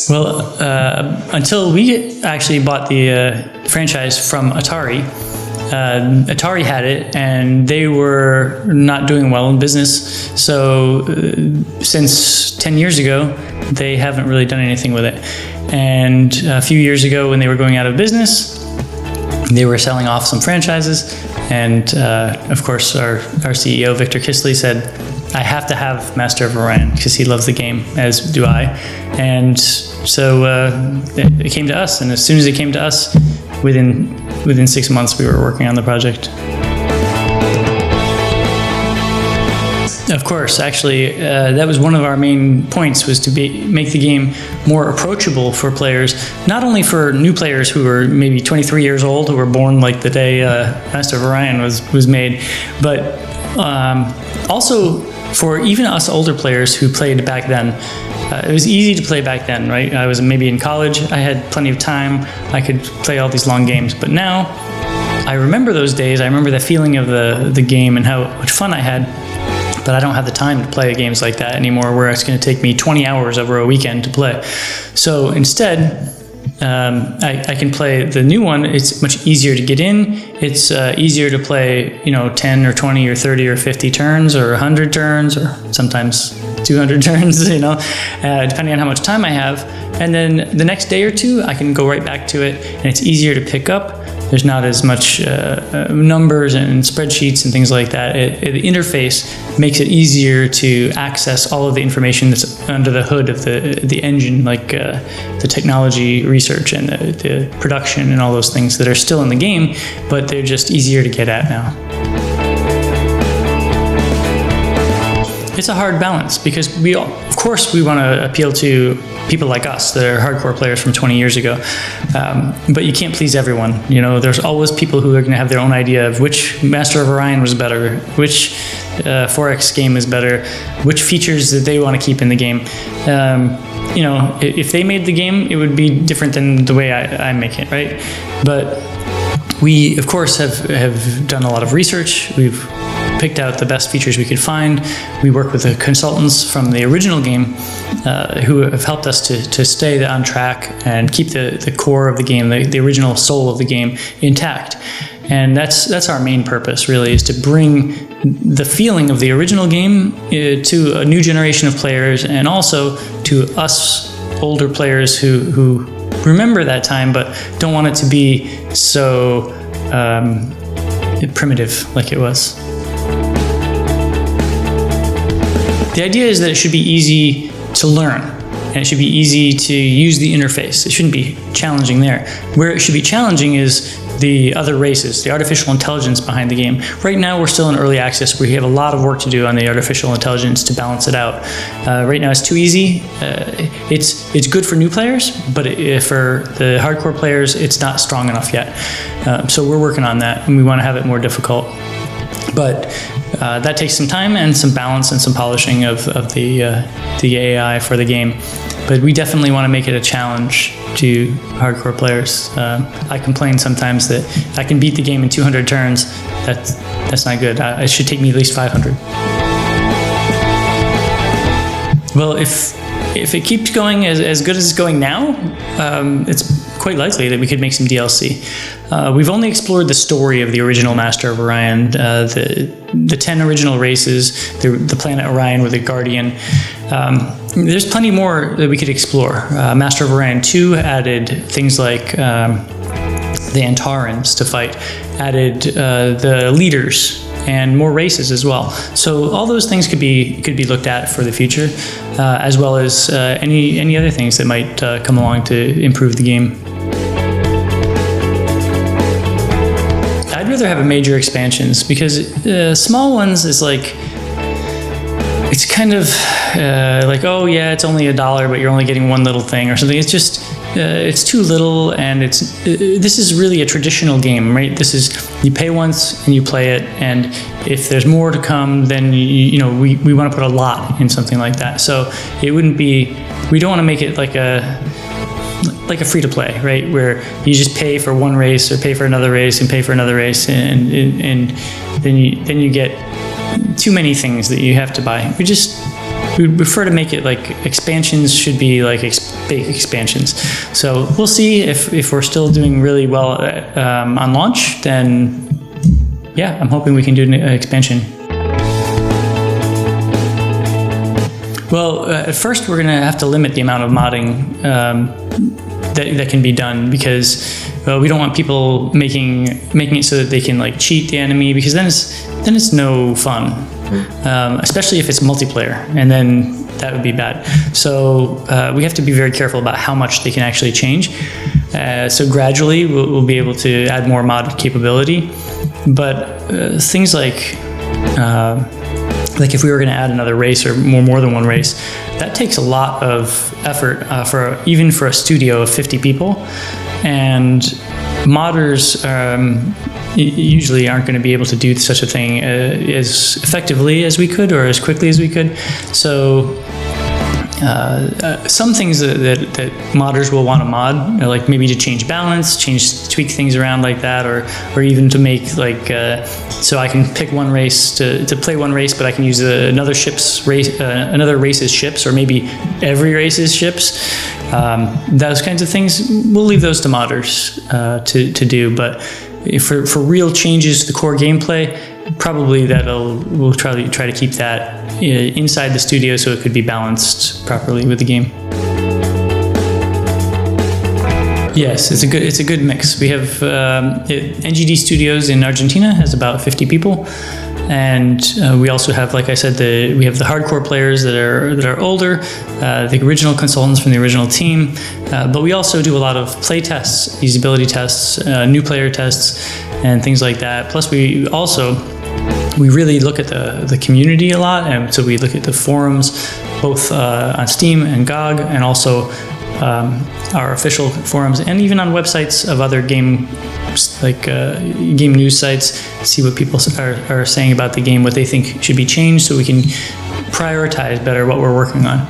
Well, until we actually bought the franchise from Atari, Atari had it, and they were not doing well in business. So since 10 years ago, they haven't really done anything with it. And a few years ago, when they were going out of business, they were selling off some franchises. And of course, our CEO, Victor Kisley, said, I have to have Master of Orion because he loves the game, as do I. And so it came to us. And as soon as it came to us, within 6 months, we were working on the project. Of course, actually, that was one of our main points, was to make the game more approachable for players, not only for new players who were maybe 23 years old, who were born like the day Master of Orion was made, but also for even us older players who played back then. It was easy to play back then, right? I was maybe in college, I had plenty of time, I could play all these long games, but now I remember those days, I remember the feeling of the game and how much fun I had. But I don't have the time to play games like that anymore, where it's going to take me 20 hours over a weekend to play. So instead, I can play the new one. It's much easier to get in. It's easier to play, 10 or 20 or 30 or 50 turns or 100 turns or sometimes 200 turns, depending on how much time I have. And then the next day or two, I can go right back to it, and it's easier to pick up. There's not as much numbers and spreadsheets and things like that. The interface makes it easier to access all of the information that's under the hood of the engine, like the technology research and the production and all those things that are still in the game, but they're just easier to get at now. It's a hard balance because of course we want to appeal to people like us that are hardcore players from 20 years ago, but you can't please everyone. There's always people who are going to have their own idea of which Master of Orion was better, which 4X game is better, which features that they want to keep in the game. If they made the game, it would be different than the way I make it, right? But we, of course, have done a lot of research. We've picked out the best features we could find. We work with the consultants from the original game who have helped us to stay on track and keep the core of the game, the original soul of the game, intact. And that's our main purpose, really, is to bring the feeling of the original game to a new generation of players, and also to us older players who remember that time but don't want it to be so primitive like it was. The idea is that it should be easy to learn, and it should be easy to use the interface. It shouldn't be challenging there. Where it should be challenging is the other races, the artificial intelligence behind the game. Right now, we're still in early access. We have a lot of work to do on the artificial intelligence to balance it out. Right now, it's too easy. It's good for new players, but for the hardcore players, it's not strong enough yet. So we're working on that, and we want to have it more difficult. But that takes some time and some balance and some polishing of the AI for the game. But we definitely want to make it a challenge to hardcore players. I complain sometimes that I can beat the game in 200 turns. That's not good. It should take me at least 500. Well, if it keeps going as good as it's going now, it's quite likely that we could make some DLC. We've only explored the story of the original Master of Orion, the 10 original races, the planet Orion with a guardian. There's plenty more that we could explore. Master of Orion 2 added things like the Antarans to fight, added the leaders, and more races as well. So all those things could be looked at for the future, as well as any other things that might come along to improve the game. I'd rather have a major expansions, because small ones is like, it's kind of like, oh yeah, it's only $1, but you're only getting one little thing or something. It's just, it's too little, and this is really a traditional game, right? This is, you pay once and you play it, and if there's more to come, then we want to put a lot in something like that. So it wouldn't be, we don't want to make it like a free-to-play, right? Where you just pay for one race or pay for another race and pay for another race, and then you get too many things that you have to buy. we prefer to make it like expansions should be like big expansions. So we'll see if we're still doing really well on launch, then yeah, I'm hoping we can do an expansion. Well, at first we're going to have to limit the amount of modding that can be done, because we don't want people making it so that they can like cheat the enemy, because then it's no fun, especially if it's multiplayer, and then that would be bad. So we have to be very careful about how much they can actually change. So gradually we'll be able to add more mod capability, but things like if we were going to add another race or more than one race, that takes a lot of effort even for a studio of 50 people, and modders usually aren't going to be able to do such a thing as effectively as we could or as quickly as we could. So some things that modders will want to mod, like maybe to change balance, tweak things around like that, or even to make like so I can pick one race to play one race, but I can use another race's ships, or maybe every race's ships. Those kinds of things, we'll leave those to modders to do. But for real changes to the core gameplay, probably we'll try to keep that inside the studio so it could be balanced properly with the game. Yes, it's a good mix. We have NGD Studios in Argentina has about 50 people, and we also have, like I said, we have the hardcore players that are older, the original consultants from the original team, but we also do a lot of play tests, usability tests, new player tests, and things like that. Plus, we really look at the community a lot, and so we look at the forums, both on Steam and GOG, and also our official forums, and even on websites of other game news sites, see what people are saying about the game, what they think should be changed, so we can prioritize better what we're working on.